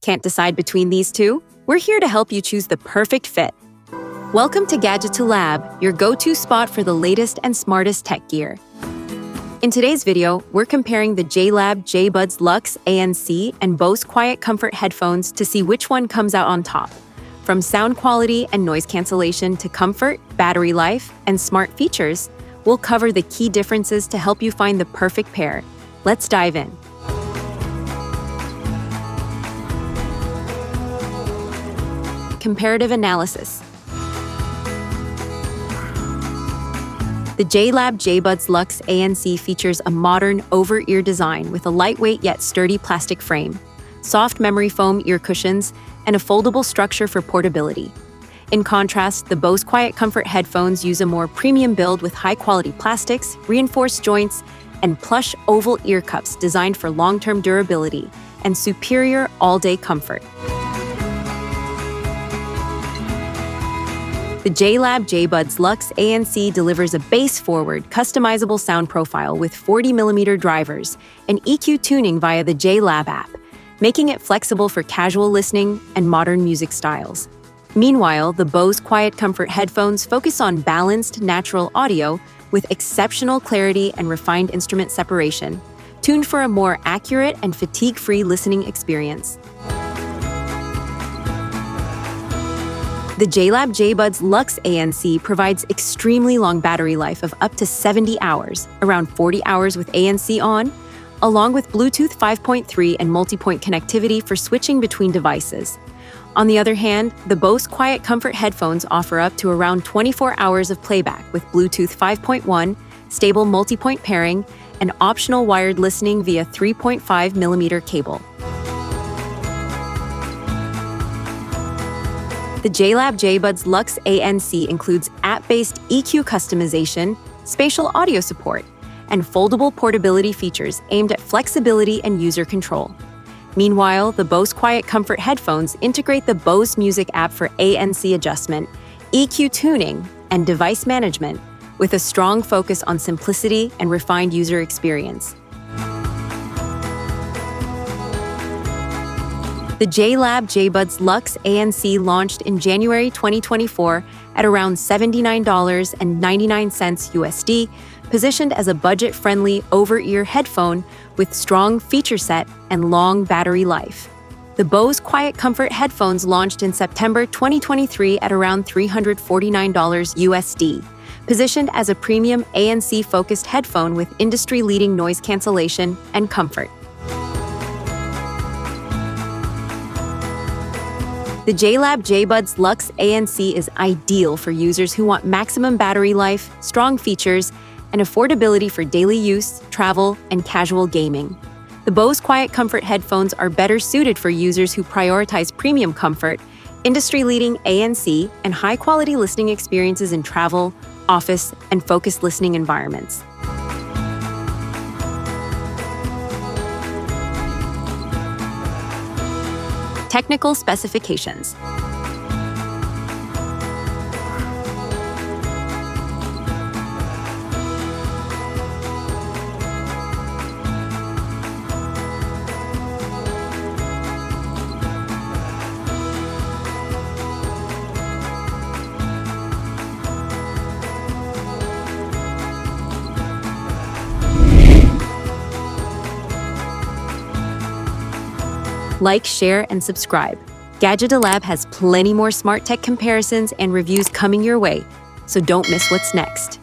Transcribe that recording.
Can't decide between these two? We're here to help you choose the perfect fit. Welcome to Gadgeto Lab, your go-to spot for the latest and smartest tech gear. In today's video, we're comparing the JLab JBuds Lux ANC and Bose QuietComfort Headphones to see which one comes out on top. From sound quality and noise cancellation to comfort, battery life, and smart features, we'll cover the key differences to help you find the perfect pair. Let's dive in. Comparative analysis. The JLab JBuds Lux ANC features a modern over-ear design with a lightweight yet sturdy plastic frame, soft memory foam ear cushions, and a foldable structure for portability. In contrast, the Bose QuietComfort headphones use a more premium build with high-quality plastics, reinforced joints, and plush oval ear cups designed for long-term durability and superior all-day comfort. The JLab JBuds Lux ANC delivers a bass-forward, customizable sound profile with 40mm drivers and EQ tuning via the JLab app, making it flexible for casual listening and modern music styles. Meanwhile, the Bose QuietComfort headphones focus on balanced, natural audio with exceptional clarity and refined instrument separation, tuned for a more accurate and fatigue-free listening experience. The JLab JBuds Lux ANC provides extremely long battery life of up to 70 hours, around 40 hours with ANC on, along with Bluetooth 5.3 and Multipoint connectivity for switching between devices. On the other hand, the Bose QuietComfort headphones offer up to around 24 hours of playback with Bluetooth 5.1, stable Multipoint pairing, and optional wired listening via 3.5mm cable. The JLab JBuds Lux ANC includes app-based EQ customization, spatial audio support, and foldable portability features aimed at flexibility and user control. Meanwhile, the Bose QuietComfort headphones integrate the Bose Music app for ANC adjustment, EQ tuning, and device management, with a strong focus on simplicity and refined user experience. The JLab JBuds Lux ANC launched in January 2024 at around $79.99 USD, positioned as a budget-friendly over-ear headphone with strong feature set and long battery life. The Bose QuietComfort headphones launched in September 2023 at around $349 USD, positioned as a premium ANC-focused headphone with industry-leading noise cancellation and comfort. The JLab JBuds Lux ANC is ideal for users who want maximum battery life, strong features, and affordability for daily use, travel, and casual gaming. The Bose QuietComfort headphones are better suited for users who prioritize premium comfort, industry-leading ANC, and high-quality listening experiences in travel, office, and focused listening environments. Technical specifications. Like, share, and subscribe. Gadgeto Lab has plenty more smart tech comparisons and reviews coming your way, so don't miss what's next.